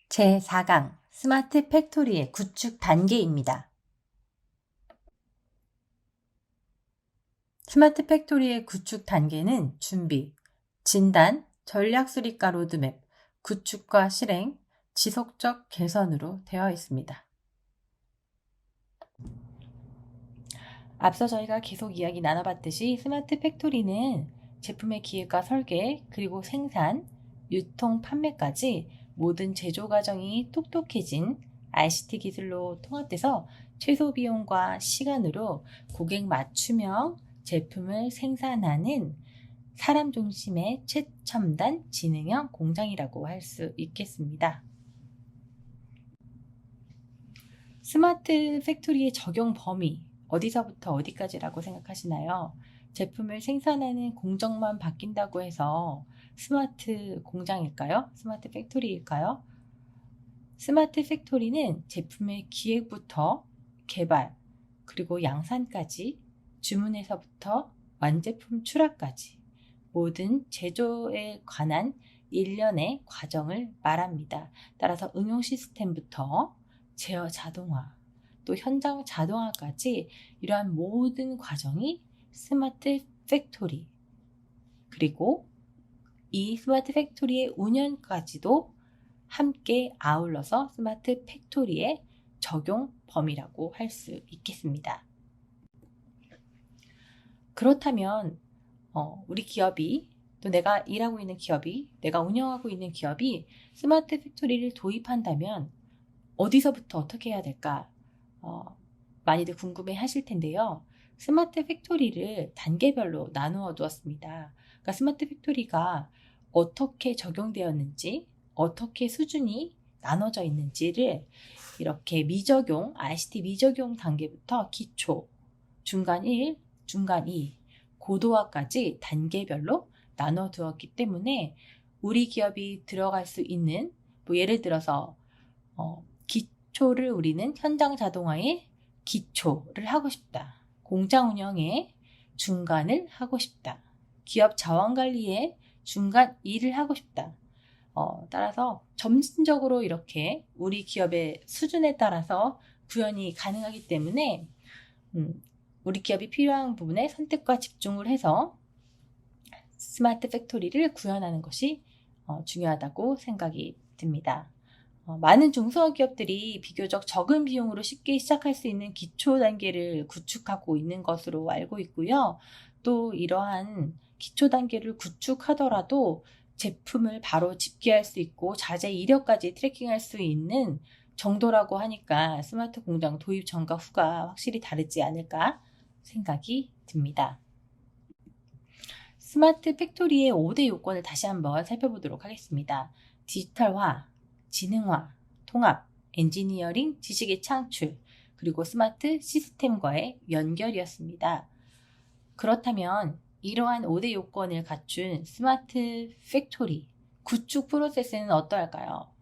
제4강 스마트 팩토리의 구축 단계입니다. 스마트 팩토리의 구축 단계는 준비, 진단, 전략 수립과 로드맵, 구축과 실행, 지속적 개선으로 되어 있습니다. 앞서 저희가 계속 이야기 나눠봤듯이 스마트 팩토리는 제품의 기획과 설계, 그리고 생산, 유통, 판매까지 모든 제조 과정이 똑똑해진 ICT 기술로 통합돼서 최소 비용과 시간으로 고객 맞춤형 제품을 생산하는 사람 중심의 최첨단 지능형 공장이라고 할 수 있겠습니다. 스마트 팩토리의 적용 범위, 어디서부터 어디까지라고 생각하시나요? 제품을 생산하는 공정만 바뀐다고 해서 스마트 공장일까요? 스마트 팩토리일까요? 스마트 팩토리는 제품의 기획부터 개발, 그리고 양산까지, 주문에서부터 완제품 출하까지 모든 제조에 관한 일련의 과정을 말합니다. 따라서 응용 시스템부터 제어 자동화, 또 현장 자동화까지 이러한 모든 과정이 스마트 팩토리, 그리고 이 스마트 팩토리의 운영까지도 함께 아울러서 스마트 팩토리의 적용 범위라고 할 수 있겠습니다. 그렇다면 우리 기업이, 또 내가 일하고 있는 기업이, 내가 운영하고 있는 기업이 스마트 팩토리를 도입한다면 어디서부터 어떻게 해야 될까? 많이들 궁금해 하실 텐데요. 스마트 팩토리를 단계별로 나누어 두었습니다. 그러니까 스마트 팩토리가 어떻게 적용되었는지, 어떻게 수준이 나눠져 있는지를 이렇게 미적용, ICT 미적용 단계부터 기초, 중간 1, 중간 2, 고도화까지 단계별로 나눠 두었기 때문에 우리 기업이 들어갈 수 있는, 예를 들어서 기초를 우리는 현장 자동화의 기초를 하고 싶다. 공장 운영의 중간을 하고 싶다. 기업 자원관리의 중간 2를 하고 싶다. 따라서 점진적으로 이렇게 우리 기업의 수준에 따라서 구현이 가능하기 때문에 우리 기업이 필요한 부분에 선택과 집중을 해서 스마트 팩토리를 구현하는 것이 중요하다고 생각이 듭니다. 많은 중소기업들이 비교적 적은 비용으로 쉽게 시작할 수 있는 기초 단계를 구축하고 있는 것으로 알고 있고요. 또 이러한 기초 단계를 구축하더라도 제품을 바로 집계할 수 있고 자재 이력까지 트래킹할 수 있는 정도라고 하니까 스마트 공장 도입 전과 후가 확실히 다르지 않을까 생각이 듭니다. 스마트 팩토리의 5대 요건을 다시 한번 살펴보도록 하겠습니다. 디지털화, 지능화, 통합, 엔지니어링, 지식의 창출, 그리고 스마트 시스템과의 연결이었습니다. 그렇다면 이러한 5대 요건을 갖춘 스마트 팩토리 구축 프로세스는 어떠할까요?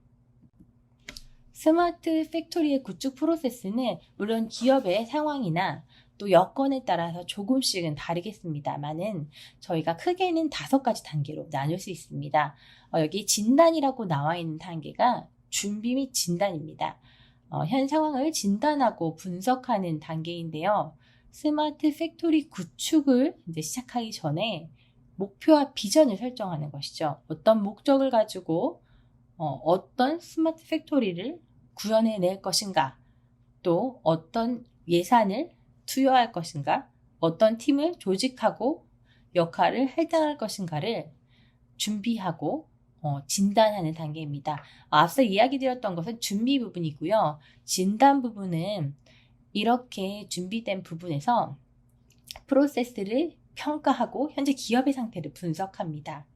스마트 팩토리의 구축 프로세스는 물론 기업의 상황이나 또 여건에 따라서 조금씩은 다르겠습니다만은 저희가 크게는 5가지 단계로 나눌 수 있습니다. 여기 진단이라고 나와 있는 단계가 준비 및 진단입니다. 현 상황을 진단하고 분석하는 단계인데요. 스마트 팩토리 구축을 이제 시작하기 전에 목표와 비전을 설정하는 것이죠. 어떤 목적을 가지고 어떤 스마트 팩토리를 구현해낼 것인가, 또 어떤 예산을 투여할 것인가, 어떤 팀을 조직하고 역할을 할당할 것인가를 준비하고 진단하는 단계입니다. 앞서 이야기 드렸던 것은 준비 부분이고요. 진단 부분은 이렇게 준비된 부분에서 프로세스를 평가하고 현재 기업의 상태를 분석합니다.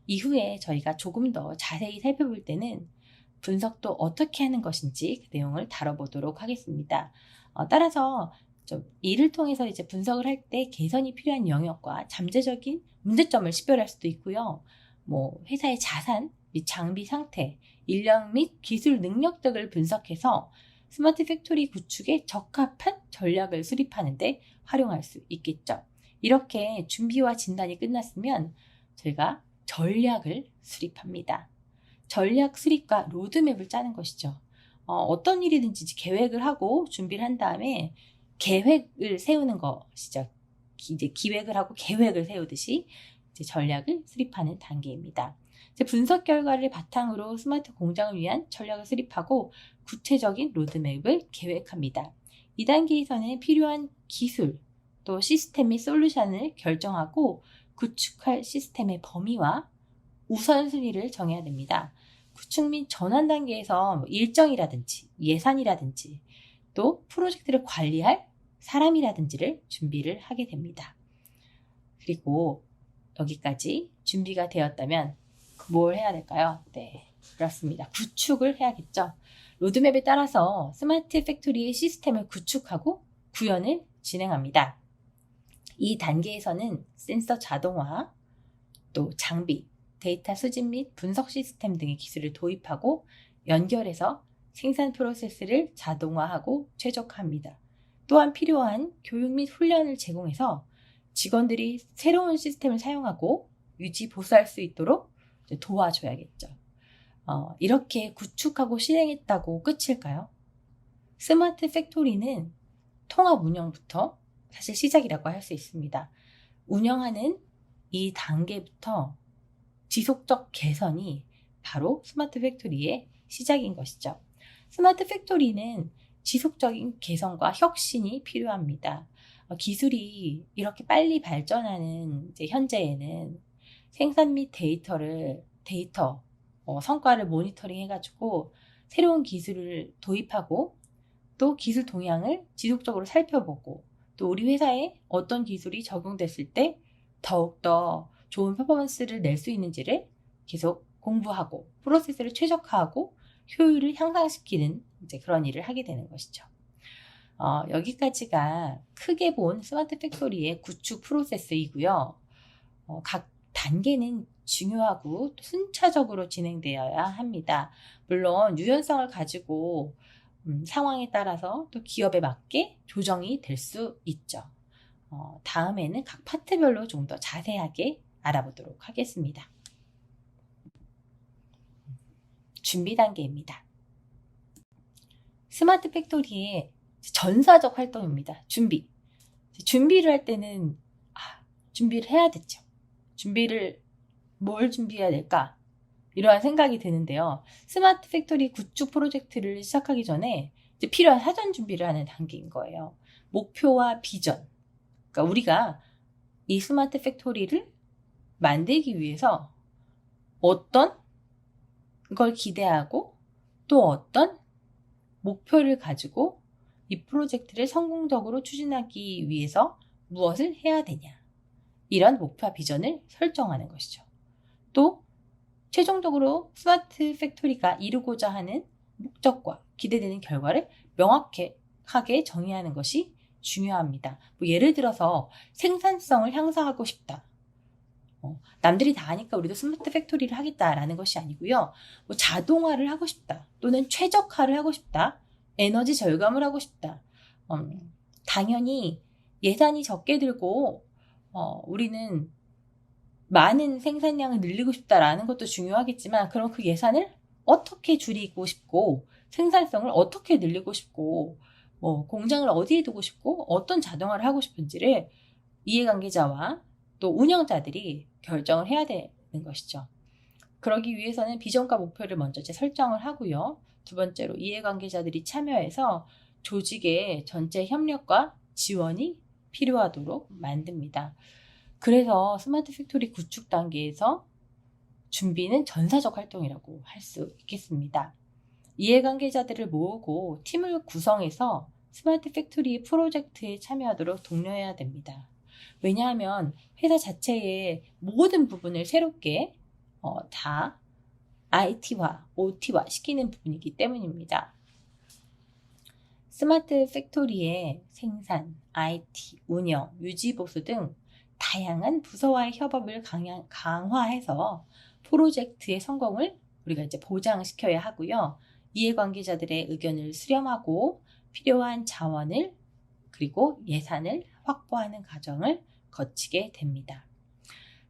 이후에 저희가 조금 더 자세히 살펴볼 때는 분석도 어떻게 하는 것인지 그 내용을 다뤄보도록 하겠습니다. 따라서 이를 통해서 이제 분석을 할 때 개선이 필요한 영역과 잠재적인 문제점을 식별할 수도 있고요. 회사의 자산 및 장비 상태, 인력 및 기술 능력 등을 분석해서 스마트 팩토리 구축에 적합한 전략을 수립하는 데 활용할 수 있겠죠. 이렇게 준비와 진단이 끝났으면 저희가 전략을 수립합니다. 전략 수립과 로드맵을 짜는 것이죠. 어떤 일이든지 계획을 하고 준비를 한 다음에 계획을 세우는 것이죠. 이제 기획을 하고 계획을 세우듯이 이제 전략을 수립하는 단계입니다. 이제 분석 결과를 바탕으로 스마트 공장을 위한 전략을 수립하고 구체적인 로드맵을 계획합니다. 이 단계에서는 필요한 기술, 또 시스템 및 솔루션을 결정하고 구축할 시스템의 범위와 우선순위를 정해야 됩니다. 구축 및 전환 단계에서 일정이라든지 예산이라든지 또 프로젝트를 관리할 사람이라든지를 준비를 하게 됩니다. 그리고 여기까지 준비가 되었다면 뭘 해야 될까요? 네, 그렇습니다. 구축을 해야겠죠. 로드맵에 따라서 스마트 팩토리의 시스템을 구축하고 구현을 진행합니다. 이 단계에서는 센서 자동화, 또 장비, 데이터 수집 및 분석 시스템 등의 기술을 도입하고 연결해서 생산 프로세스를 자동화하고 최적화합니다. 또한 필요한 교육 및 훈련을 제공해서 직원들이 새로운 시스템을 사용하고 유지 보수할 수 있도록 도와줘야겠죠. 이렇게 구축하고 실행했다고 끝일까요? 스마트 팩토리는 통합 운영부터 사실 시작이라고 할 수 있습니다. 운영하는 이 단계부터 지속적 개선이 바로 스마트 팩토리의 시작인 것이죠. 스마트 팩토리는 지속적인 개선과 혁신이 필요합니다. 기술이 이렇게 빨리 발전하는 이제 현재에는 생산 및 데이터, 성과를 모니터링 해가지고 새로운 기술을 도입하고 또 기술 동향을 지속적으로 살펴보고 또 우리 회사에 어떤 기술이 적용됐을 때 더욱더 좋은 퍼포먼스를 낼 수 있는지를 계속 공부하고 프로세스를 최적화하고 효율을 향상시키는 이제 그런 일을 하게 되는 것이죠. 여기까지가 크게 본 스마트 팩토리의 구축 프로세스이고요. 각 단계는 중요하고 순차적으로 진행되어야 합니다. 물론 유연성을 가지고 상황에 따라서 또 기업에 맞게 조정이 될 수 있죠. 다음에는 각 파트별로 좀 더 자세하게 알아보도록 하겠습니다. 준비 단계입니다. 스마트 팩토리의 전사적 활동입니다. 준비를 할 때는 준비를 해야 되죠. 뭘 준비해야 될까? 이러한 생각이 드는데요. 스마트 팩토리 구축 프로젝트를 시작하기 전에 이제 필요한 사전 준비를 하는 단계인 거예요. 목표와 비전. 그러니까 우리가 이 스마트 팩토리를 만들기 위해서 어떤 걸 기대하고 또 어떤 목표를 가지고 이 프로젝트를 성공적으로 추진하기 위해서 무엇을 해야 되냐. 이런 목표와 비전을 설정하는 것이죠. 또 최종적으로 스마트 팩토리가 이루고자 하는 목적과 기대되는 결과를 명확하게 정의하는 것이 중요합니다. 예를 들어서 생산성을 향상하고 싶다. 남들이 다 하니까 우리도 스마트 팩토리를 하겠다라는 것이 아니고요. 자동화를 하고 싶다. 또는 최적화를 하고 싶다. 에너지 절감을 하고 싶다. 당연히 예산이 적게 들고 우리는 많은 생산량을 늘리고 싶다라는 것도 중요하겠지만 그럼 그 예산을 어떻게 줄이고 싶고 생산성을 어떻게 늘리고 싶고 공장을 어디에 두고 싶고 어떤 자동화를 하고 싶은지를 이해관계자와 또 운영자들이 결정을 해야 되는 것이죠. 그러기 위해서는 비전과 목표를 먼저 설정을 하고요. 두 번째로 이해관계자들이 참여해서 조직의 전체 협력과 지원이 필요하도록 만듭니다. 그래서 스마트 팩토리 구축 단계에서 준비는 전사적 활동이라고 할 수 있겠습니다. 이해관계자들을 모으고 팀을 구성해서 스마트 팩토리 프로젝트에 참여하도록 독려해야 됩니다. 왜냐하면 회사 자체의 모든 부분을 새롭게 다 IT화, OT화 시키는 부분이기 때문입니다. 스마트 팩토리의 생산, IT, 운영, 유지보수 등 다양한 부서와의 협업을 강화해서 프로젝트의 성공을 우리가 이제 보장시켜야 하고요. 이해관계자들의 의견을 수렴하고 필요한 자원을 그리고 예산을 확보하는 과정을 거치게 됩니다.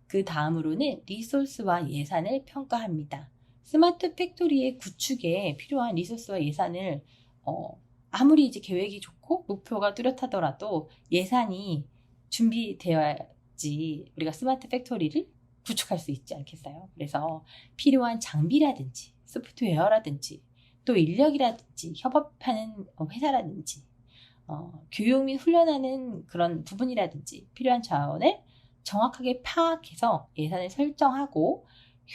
그 다음으로는 리소스와 예산을 평가합니다. 스마트 팩토리의 구축에 필요한 리소스와 예산을 아무리 이제 계획이 좋고 목표가 뚜렷하더라도 예산이 준비되어야지 우리가 스마트 팩토리를 구축할 수 있지 않겠어요? 그래서 필요한 장비라든지 소프트웨어라든지 또 인력이라든지 협업하는 회사라든지 교육 및 훈련하는 그런 부분이라든지 필요한 자원을 정확하게 파악해서 예산을 설정하고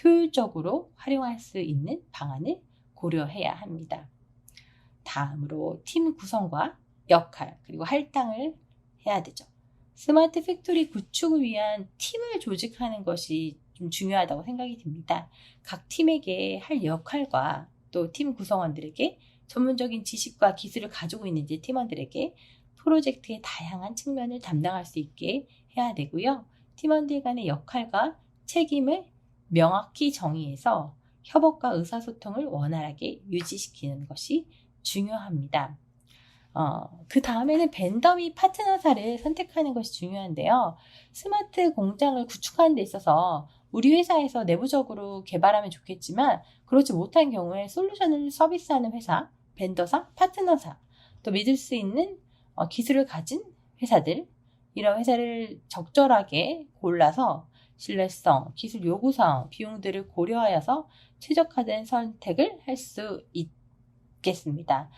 효율적으로 활용할 수 있는 방안을 고려해야 합니다. 다음으로 팀 구성과 역할 그리고 할당을 해야 되죠. 스마트 팩토리 구축을 위한 팀을 조직하는 것이 좀 중요하다고 생각이 듭니다. 각 팀에게 할 역할과 또 팀 구성원들에게 전문적인 지식과 기술을 가지고 있는 팀원들에게 프로젝트의 다양한 측면을 담당할 수 있게 해야 되고요. 팀원들 간의 역할과 책임을 명확히 정의해서 협업과 의사소통을 원활하게 유지시키는 것이 중요합니다. 그 다음에는 벤더 및 파트너사를 선택하는 것이 중요한데요. 스마트 공장을 구축하는 데 있어서 우리 회사에서 내부적으로 개발하면 좋겠지만 그렇지 못한 경우에 솔루션을 서비스하는 회사, 벤더사, 파트너사, 또 믿을 수 있는 기술을 가진 회사들, 이런 회사를 적절하게 골라서 신뢰성, 기술 요구사항, 비용들을 고려하여서 최적화된 선택을 할 수 있겠습니다.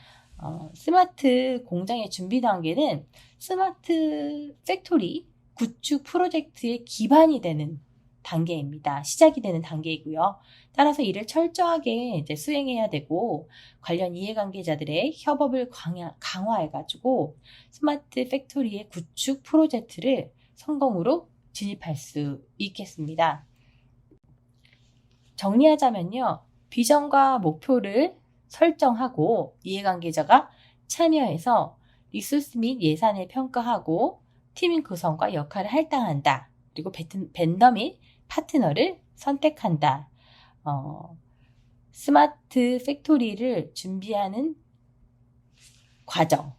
스마트 공장의 준비 단계는 스마트 팩토리 구축 프로젝트의 기반이 되는 단계입니다. 시작이 되는 단계이고요. 따라서 이를 철저하게 이제 수행해야 되고 관련 이해관계자들의 협업을 강화해가지고 스마트 팩토리의 구축 프로젝트를 성공으로 진입할 수 있겠습니다. 정리하자면요. 비전과 목표를 설정하고 이해관계자가 참여해서 리소스 및 예산을 평가하고 팀 구성과 역할을 할당한다. 그리고 벤더 및 파트너를 선택한다. 스마트 팩토리를 준비하는 과정,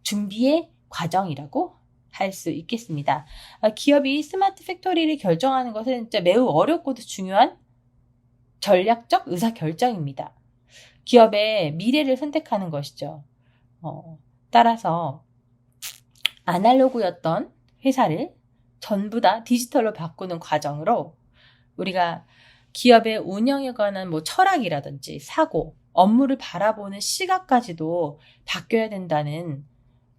준비의 과정이라고 할 수 있겠습니다. 기업이 스마트 팩토리를 결정하는 것은 진짜 매우 어렵고도 중요한 전략적 의사결정입니다. 기업의 미래를 선택하는 것이죠. 따라서 아날로그였던 회사를 전부 다 디지털로 바꾸는 과정으로 우리가 기업의 운영에 관한 철학이라든지 사고, 업무를 바라보는 시각까지도 바뀌어야 된다는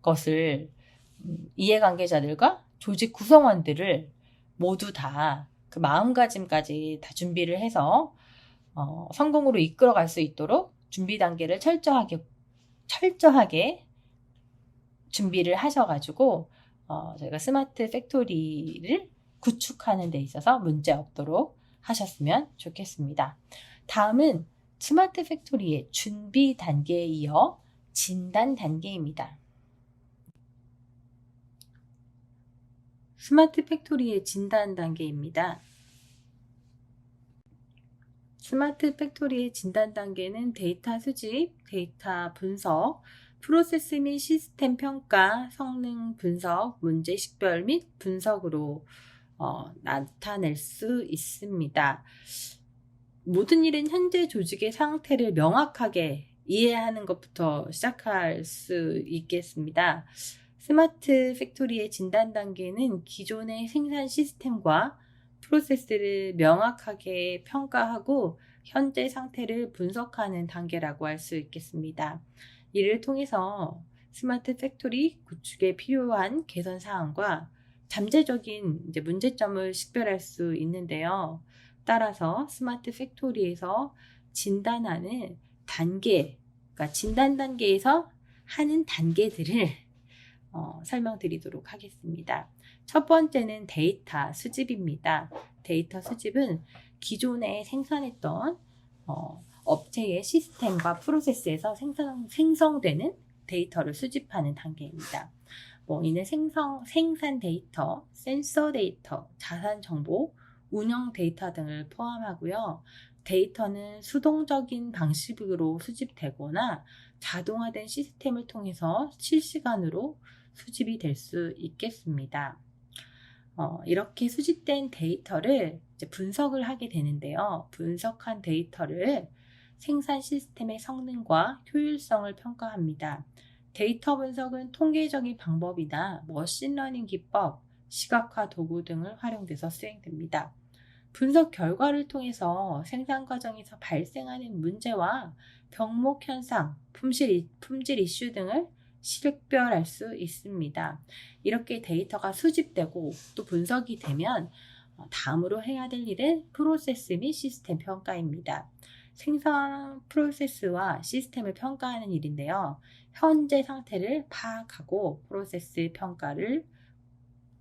것을 이해관계자들과 조직 구성원들을 모두 다 그 마음가짐까지 다 준비를 해서 성공으로 이끌어갈 수 있도록 준비 단계를 철저하게 준비를 하셔가지고 저희가 스마트 팩토리를 구축하는 데 있어서 문제 없도록 하셨으면 좋겠습니다. 다음은 스마트 팩토리의 준비 단계에 이어 진단 단계입니다. 스마트 팩토리의 진단 단계입니다. 스마트 팩토리의 진단 단계는 데이터 수집, 데이터 분석, 프로세스 및 시스템 평가, 성능 분석, 문제 식별 및 분석으로 나타낼 수 있습니다. 모든 일은 현재 조직의 상태를 명확하게 이해하는 것부터 시작할 수 있겠습니다. 스마트 팩토리의 진단 단계는 기존의 생산 시스템과 프로세스를 명확하게 평가하고 현재 상태를 분석하는 단계라고 할 수 있겠습니다. 이를 통해서 스마트 팩토리 구축에 필요한 개선 사항과 잠재적인 문제점을 식별할 수 있는데요. 따라서 스마트 팩토리에서 진단하는 단계, 그러니까 진단 단계에서 하는 단계들을 설명드리도록 하겠습니다. 첫 번째는 데이터 수집입니다. 데이터 수집은 기존에 생산했던 업체의 시스템과 프로세스에서 생성되는 데이터를 수집하는 단계입니다. 이는 생산 데이터, 센서 데이터, 자산 정보, 운영 데이터 등을 포함하고요. 데이터는 수동적인 방식으로 수집되거나 자동화된 시스템을 통해서 실시간으로 수집이 될 수 있겠습니다. 이렇게 수집된 데이터를 이제 분석을 하게 되는데요. 분석한 데이터를 생산 시스템의 성능과 효율성을 평가합니다. 데이터 분석은 통계적인 방법이나 머신러닝 기법, 시각화 도구 등을 활용돼서 수행됩니다. 분석 결과를 통해서 생산 과정에서 발생하는 문제와 병목 현상, 품질 이슈 등을 식별할 수 있습니다. 이렇게 데이터가 수집되고 또 분석이 되면 다음으로 해야 될 일은 프로세스 및 시스템 평가입니다. 생산 프로세스와 시스템을 평가하는 일인데요. 현재 상태를 파악하고 프로세스 평가를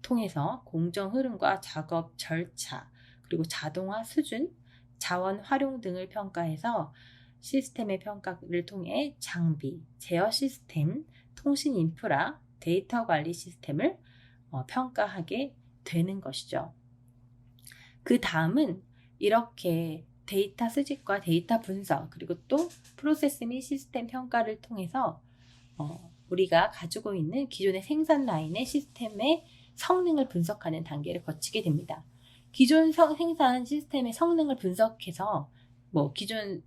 통해서 공정 흐름과 작업 절차, 그리고 자동화 수준, 자원 활용 등을 평가해서 시스템의 평가를 통해 장비, 제어 시스템, 통신 인프라, 데이터 관리 시스템을 평가하게 되는 것이죠. 그 다음은 이렇게 데이터 수집과 데이터 분석, 그리고 또 프로세스 및 시스템 평가를 통해서 우리가 가지고 있는 기존의 생산 라인의 시스템의 성능을 분석하는 단계를 거치게 됩니다. 기존 생산 시스템의 성능을 분석해서 기존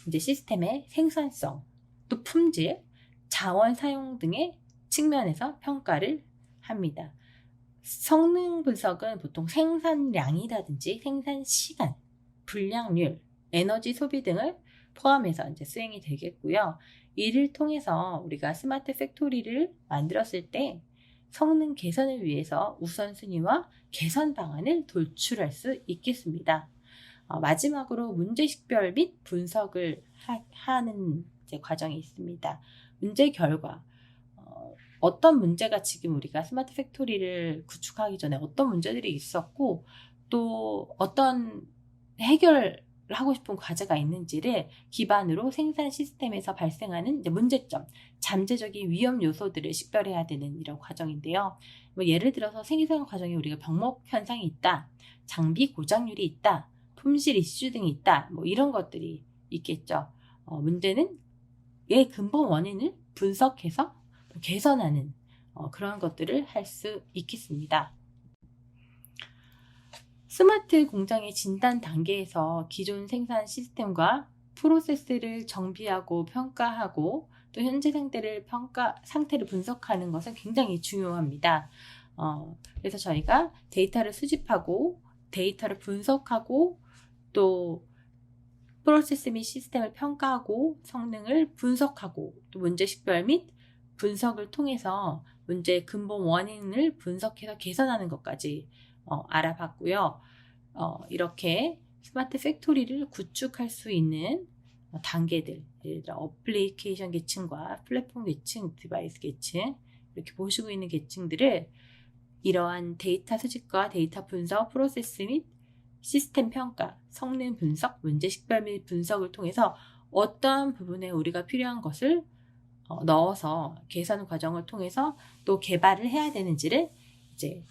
이제 시스템의 생산성, 또 품질, 자원 사용 등의 측면에서 평가를 합니다. 성능 분석은 보통 생산량이라든지 생산 시간, 불량률, 에너지 소비 등을 포함해서 이제 수행이 되겠고요. 이를 통해서 우리가 스마트 팩토리를 만들었을 때 성능 개선을 위해서 우선순위와 개선 방안을 도출할 수 있겠습니다. 마지막으로 문제 식별 및 분석을 하는 이제 과정이 있습니다. 문제 결과, 어떤 문제가 지금 우리가 스마트 팩토리를 구축하기 전에 어떤 문제들이 있었고 또 어떤 해결을 하고 싶은 과제가 있는지를 기반으로 생산 시스템에서 발생하는 이제 문제점, 잠재적인 위험 요소들을 식별해야 되는 이런 과정인데요. 예를 들어서 생산 과정에 우리가 병목 현상이 있다, 장비 고장률이 있다, 품질 이슈 등이 있다, 이런 것들이 있겠죠. 문제는 의 근본 원인을 분석해서 개선하는 그런 것들을 할 수 있겠습니다. 스마트 공장의 진단 단계에서 기존 생산 시스템과 프로세스를 정비하고 평가하고 또 현재 상태를 분석하는 것은 굉장히 중요합니다. 그래서 저희가 데이터를 수집하고 데이터를 분석하고 또 프로세스 및 시스템을 평가하고 성능을 분석하고 또 문제 식별 및 분석을 통해서 문제의 근본 원인을 분석해서 개선하는 것까지 알아봤고요. 이렇게 스마트 팩토리를 구축할 수 있는 단계들, 예를 들어 어플리케이션 계층과 플랫폼 계층, 디바이스 계층, 이렇게 보시고 있는 계층들을 이러한 데이터 수집과 데이터 분석, 프로세스 및 시스템 평가, 성능 분석, 문제 식별 및 분석을 통해서 어떠한 부분에 우리가 필요한 것을 넣어서 개선 과정을 통해서 또 개발을 해야 되는지를 이제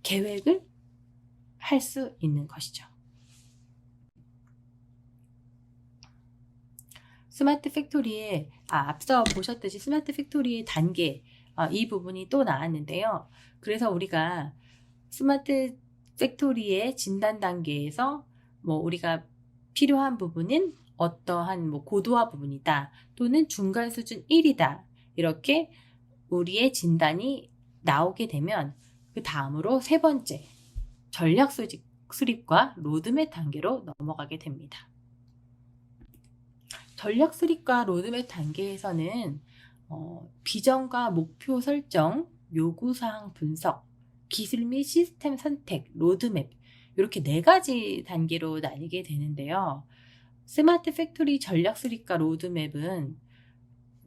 계획을 할 수 있는 것이죠. 스마트 팩토리의 앞서 보셨듯이 스마트 팩토리의 단계, 이 부분이 또 나왔는데요. 그래서 우리가 스마트 팩토리의 진단 단계에서 우리가 필요한 부분은 어떠한 고도화 부분이다, 또는 중간 수준 1이다, 이렇게 우리의 진단이 나오게 되면 그 다음으로 세 번째 전략 수립과 로드맵 단계로 넘어가게 됩니다. 전략 수립과 로드맵 단계에서는 비전과 목표 설정, 요구사항 분석, 기술 및 시스템 선택, 로드맵, 이렇게 4가지 단계로 나뉘게 되는데요. 스마트 팩토리 전략 수립과 로드맵은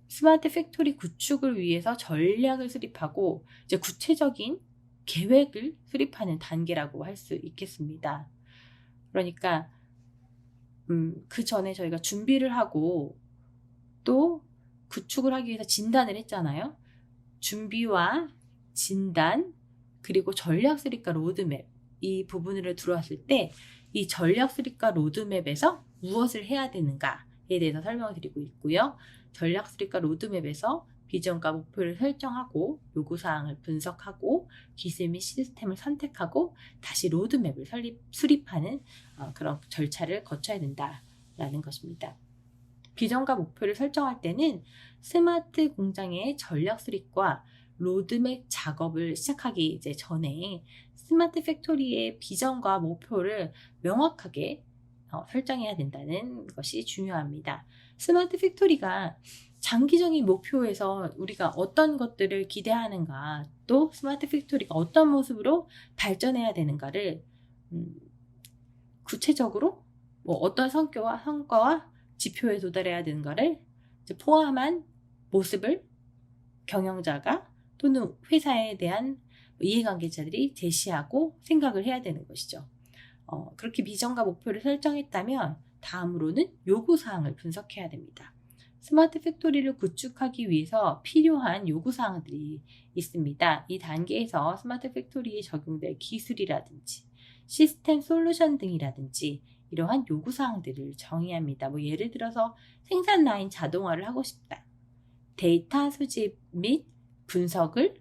스마트 팩토리 구축을 위해서 전략을 수립하고 이제 구체적인 계획을 수립하는 단계라고 할 수 있겠습니다. 그러니까 그 전에 저희가 준비를 하고 또 구축을 하기 위해서 진단을 했잖아요. 준비와 진단, 그리고 전략 수립과 로드맵, 이 부분으로 들어왔을 때 이 전략 수립과 로드맵에서 무엇을 해야 되는가에 대해서 설명을 드리고 있고요. 전략 수립과 로드맵에서 비전과 목표를 설정하고 요구사항을 분석하고 기술 및 시스템을 선택하고 다시 로드맵을 수립하는 그런 절차를 거쳐야 된다라는 것입니다. 비전과 목표를 설정할 때는 스마트 공장의 전략 수립과 로드맵 작업을 시작하기 이제 전에 스마트 팩토리의 비전과 목표를 명확하게 설정해야 된다는 것이 중요합니다. 스마트 팩토리가 장기적인 목표에서 우리가 어떤 것들을 기대하는가, 또 스마트 팩토리가 어떤 모습으로 발전해야 되는가를 구체적으로 어떤 성과와 지표에 도달해야 되는가를 포함한 모습을 경영자가 또는 회사에 대한 이해관계자들이 제시하고 생각을 해야 되는 것이죠. 그렇게 비전과 목표를 설정했다면 다음으로는 요구사항을 분석해야 됩니다. 스마트 팩토리를 구축하기 위해서 필요한 요구사항들이 있습니다. 이 단계에서 스마트 팩토리에 적용될 기술이라든지 시스템 솔루션 등이라든지 이러한 요구사항들을 정의해야 합니다. 예를 들어서 생산 라인 자동화를 하고 싶다. 데이터 수집 및 분석을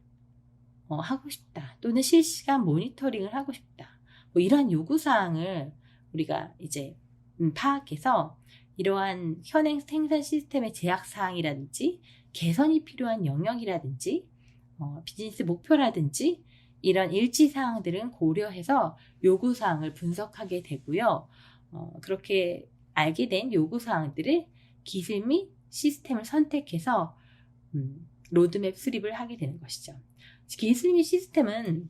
하고 싶다. 또는 실시간 모니터링을 하고 싶다. 이러한 요구사항을 우리가 이제 파악해서 이러한 현행 생산 시스템의 제약사항이라든지 개선이 필요한 영역이라든지 비즈니스 목표라든지 이런 일치사항들은 고려해서 요구사항을 분석하게 되고요. 그렇게 알게 된 요구사항들을 기술 및 시스템을 선택해서 로드맵 수립을 하게 되는 것이죠. 기술 및 시스템은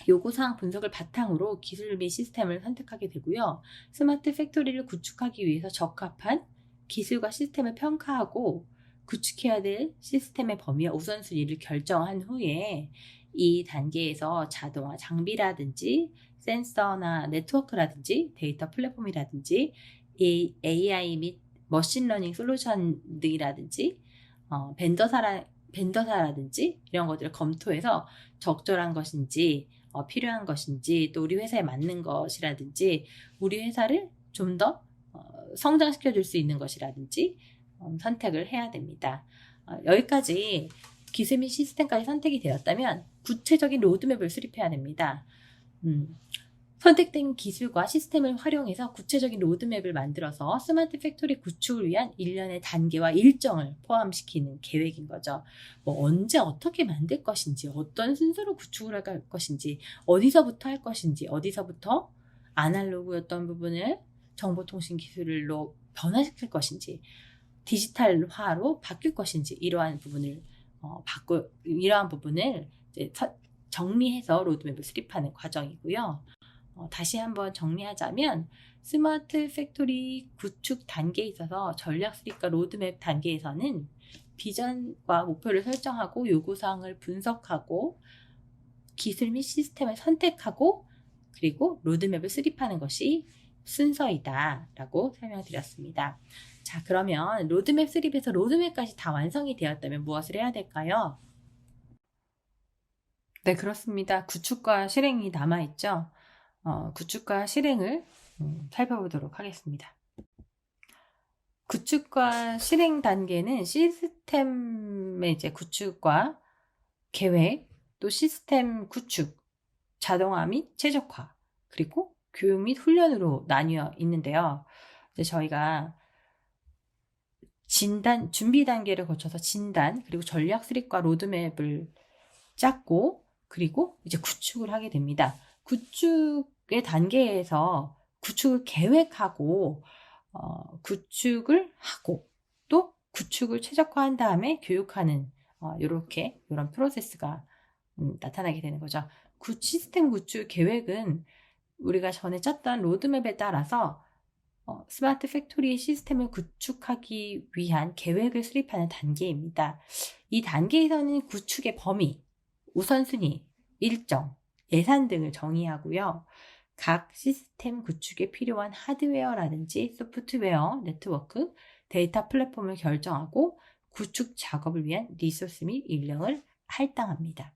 요구사항 분석을 바탕으로 기술 및 시스템을 선택하게 되고요. 스마트 팩토리를 구축하기 위해서 적합한 기술과 시스템을 평가하고 구축해야 될 시스템의 범위와 우선순위를 결정한 후에 이 단계에서 자동화 장비라든지 센서나 네트워크라든지 데이터 플랫폼이라든지 AI 및 머신러닝 솔루션 등이라든지 벤더사라든지 이런 것들을 검토해서 적절한 것인지 필요한 것인지 또 우리 회사에 맞는 것이라든지 우리 회사를 좀 더 성장시켜 줄 수 있는 것이라든지 선택을 해야 됩니다. 여기까지 기술 및 시스템까지 선택이 되었다면 구체적인 로드맵을 수립해야 됩니다. 선택된 기술과 시스템을 활용해서 구체적인 로드맵을 만들어서 스마트 팩토리 구축을 위한 일련의 단계와 일정을 포함시키는 계획인 거죠. 언제 어떻게 만들 것인지, 어떤 순서로 구축을 할 것인지, 어디서부터 할 것인지, 어디서부터 아날로그였던 부분을 정보통신 기술로 변화시킬 것인지, 디지털화로 바뀔 것인지 이러한 부분을 이제 정리해서 로드맵을 수립하는 과정이고요. 다시 한번 정리하자면 스마트 팩토리 구축 단계에 있어서 전략 수립과 로드맵 단계에서는 비전과 목표를 설정하고 요구사항을 분석하고 기술 및 시스템을 선택하고 그리고 로드맵을 수립하는 것이 순서이다 라고 설명드렸습니다. 자, 그러면 로드맵 수립에서 로드맵까지 다 완성이 되었다면 무엇을 해야 될까요? 네, 그렇습니다. 구축과 실행이 남아있죠. 구축과 실행을 살펴보도록 하겠습니다. 구축과 실행 단계는 시스템의 이제 구축과 계획, 또 시스템 구축, 자동화 및 최적화, 그리고 교육 및 훈련으로 나뉘어 있는데요. 이제 저희가 준비 단계를 거쳐서 진단, 그리고 전략 수립과 로드맵을 짰고, 그리고 이제 구축을 하게 됩니다. 구축의 단계에서 구축을 계획하고, 구축을 하고, 또 구축을 최적화한 다음에 교육하는, 이런 프로세스가 나타나게 되는 거죠. 시스템 구축 계획은 우리가 전에 짰던 로드맵에 따라서 스마트 팩토리 시스템을 구축하기 위한 계획을 수립하는 단계입니다. 이 단계에서는 구축의 범위, 우선순위, 일정, 예산 등을 정의하고요. 각 시스템 구축에 필요한 하드웨어라든지 소프트웨어, 네트워크, 데이터 플랫폼을 결정하고 구축 작업을 위한 리소스 및 인력을 할당합니다.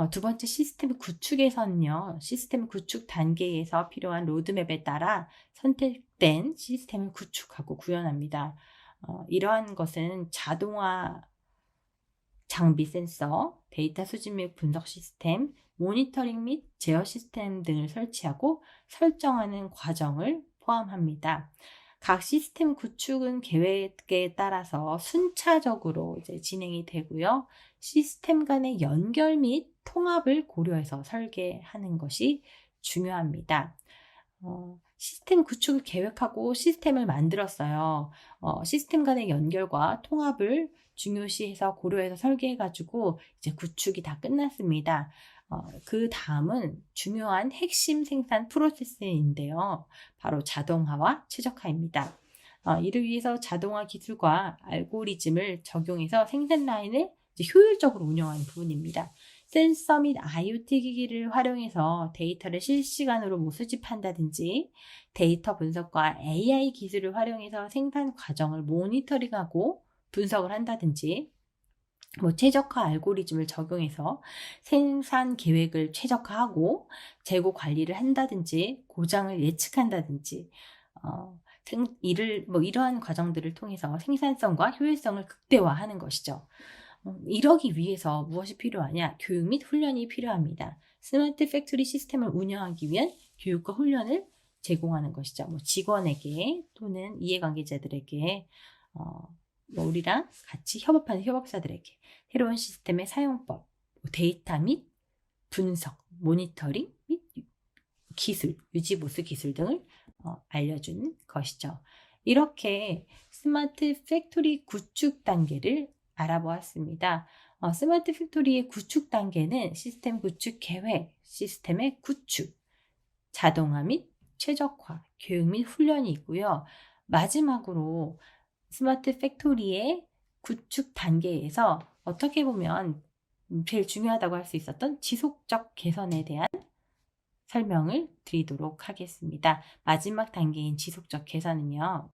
두 번째 시스템 구축에서는요. 시스템 구축 단계에서 필요한 로드맵에 따라 선택된 시스템을 구축하고 구현합니다. 이러한 것은 자동화 장비 센서, 데이터 수집 및 분석 시스템, 모니터링 및 제어 시스템 등을 설치하고 설정하는 과정을 포함합니다. 각 시스템 구축은 계획에 따라서 순차적으로 이제 진행이 되고요. 시스템 간의 연결 및 통합을 고려해서 설계하는 것이 중요합니다. 시스템 구축을 계획하고 시스템을 만들었어요. 시스템 간의 연결과 통합을 중요시해서 고려해서 설계해가지고 이제 구축이 다 끝났습니다. 그 다음은 중요한 핵심 생산 프로세스인데요. 바로 자동화와 최적화입니다. 이를 위해서 자동화 기술과 알고리즘을 적용해서 생산 라인을 이제 효율적으로 운영하는 부분입니다. 센서 및 IoT 기기를 활용해서 데이터를 실시간으로 수집한다든지 데이터 분석과 AI 기술을 활용해서 생산 과정을 모니터링하고 분석을 한다든지 최적화 알고리즘을 적용해서 생산 계획을 최적화하고 재고 관리를 한다든지 고장을 예측한다든지 이러한 과정들을 통해서 생산성과 효율성을 극대화하는 것이죠. 이러기 위해서 무엇이 필요하냐? 교육 및 훈련이 필요합니다. 스마트 팩토리 시스템을 운영하기 위한 교육과 훈련을 제공하는 것이죠. 직원에게 또는 이해관계자들에게 우리랑 같이 협업하는 협업사들에게 새로운 시스템의 사용법, 데이터 및 분석, 모니터링 및 기술, 유지보수 기술 등을 알려주는 것이죠. 이렇게 스마트 팩토리 구축 단계를 알아보았습니다. 스마트 팩토리의 구축 단계는 시스템 구축 계획, 시스템의 구축, 자동화 및 최적화, 교육 및 훈련이 있고요. 마지막으로 스마트 팩토리의 구축 단계에서 어떻게 보면 제일 중요하다고 할 수 있었던 지속적 개선에 대한 설명을 드리도록 하겠습니다. 마지막 단계인 지속적 개선은요.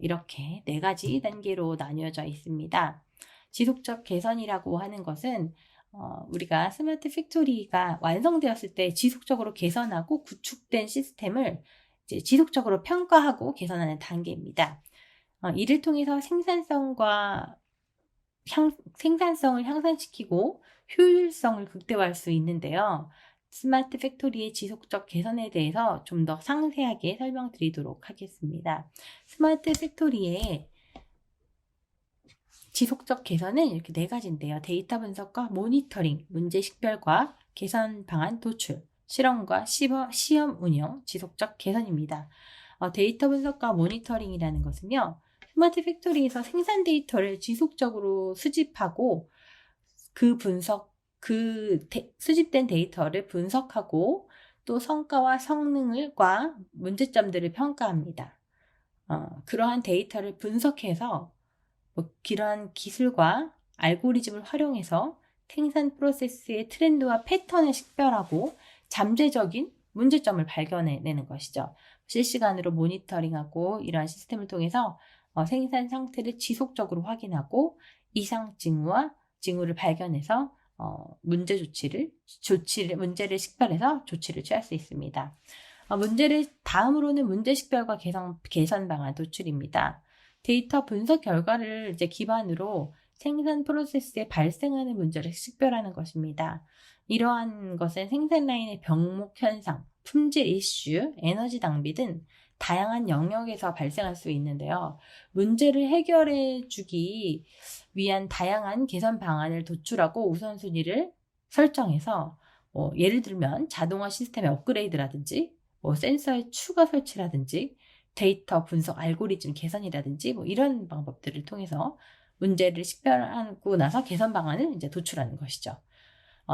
이렇게 4가지 단계로 나뉘어져 있습니다. 지속적 개선이라고 하는 것은 우리가 스마트 팩토리가 완성되었을 때 지속적으로 개선하고 구축된 시스템을 이제 지속적으로 평가하고 개선하는 단계입니다. 이를 통해서 생산성을 향상시키고 효율성을 극대화할 수 있는데요. 스마트 팩토리의 지속적 개선에 대해서 좀 더 상세하게 설명드리도록 하겠습니다. 스마트 팩토리의 지속적 개선은 이렇게 4가지인데요. 데이터 분석과 모니터링, 문제 식별과 개선 방안 도출, 실험과 시험 운영, 지속적 개선입니다. 데이터 분석과 모니터링이라는 것은요. 스마트 팩토리에서 생산 데이터를 지속적으로 수집하고 수집된 데이터를 분석하고 또 성과와 성능과 문제점들을 평가합니다. 그러한 데이터를 분석해서 그러한 기술과 알고리즘을 활용해서 생산 프로세스의 트렌드와 패턴을 식별하고 잠재적인 문제점을 발견해내는 것이죠. 실시간으로 모니터링하고 이러한 시스템을 통해서 생산 상태를 지속적으로 확인하고 이상 징후를 발견해서 문제를 식별해서 조치를 취할 수 있습니다. 다음으로는 문제 식별과 개선 방안 도출입니다. 데이터 분석 결과를 이제 기반으로 생산 프로세스에 발생하는 문제를 식별하는 것입니다. 이러한 것은 생산 라인의 병목 현상, 품질 이슈, 에너지 낭비 등 다양한 영역에서 발생할 수 있는데요. 문제를 해결해 주기 위한 다양한 개선 방안을 도출하고 우선순위를 설정해서 예를 들면 자동화 시스템의 업그레이드라든지 센서의 추가 설치라든지 데이터 분석 알고리즘 개선이라든지 이런 방법들을 통해서 문제를 식별하고 나서 개선 방안을 이제 도출하는 것이죠.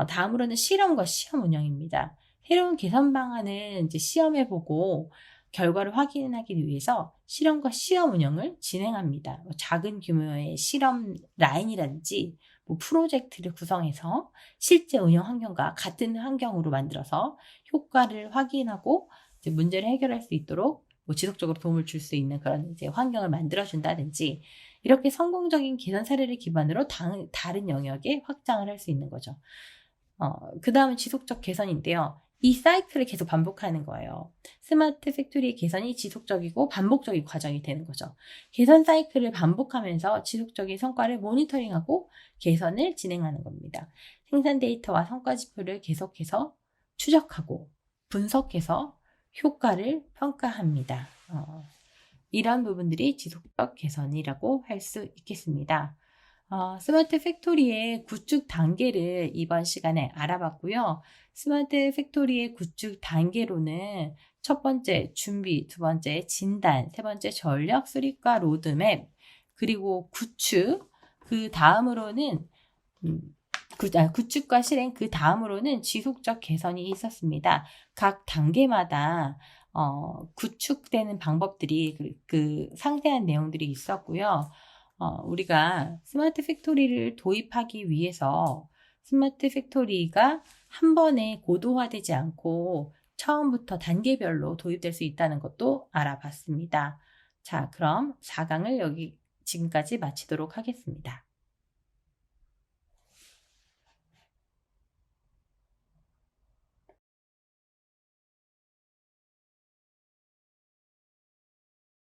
다음으로는 실험과 시험 운영입니다. 새로운 개선 방안을 이제 시험해보고 결과를 확인하기 위해서 실험과 시험 운영을 진행합니다. 작은 규모의 실험 라인이라든지 프로젝트를 구성해서 실제 운영 환경과 같은 환경으로 만들어서 효과를 확인하고 이제 문제를 해결할 수 있도록 지속적으로 도움을 줄 수 있는 그런 이제 환경을 만들어준다든지 이렇게 성공적인 개선 사례를 기반으로 다른 영역에 확장을 할 수 있는 거죠. 그 다음은 지속적 개선인데요. 이 사이클을 계속 반복하는 거예요. 스마트 팩토리의 개선이 지속적이고 반복적인 과정이 되는 거죠. 개선 사이클을 반복하면서 지속적인 성과를 모니터링하고 개선을 진행하는 겁니다. 생산 데이터와 성과 지표를 계속해서 추적하고 분석해서 효과를 평가합니다. 이런 부분들이 지속적 개선이라고 할 수 있겠습니다. 스마트 팩토리의 구축 단계를 이번 시간에 알아봤고요. 스마트 팩토리의 구축 단계로는 첫 번째 준비, 두 번째 진단, 세 번째 전략 수립과 로드맵, 그리고 구축, 그 다음으로는 구축과 실행, 그 다음으로는 지속적 개선이 있었습니다. 각 단계마다 구축되는 방법들이 그 상세한 내용들이 있었고요. 우리가 스마트 팩토리를 도입하기 위해서 스마트 팩토리가 한 번에 고도화되지 않고 처음부터 단계별로 도입될 수 있다는 것도 알아봤습니다. 자, 그럼 4강을 지금까지 마치도록 하겠습니다.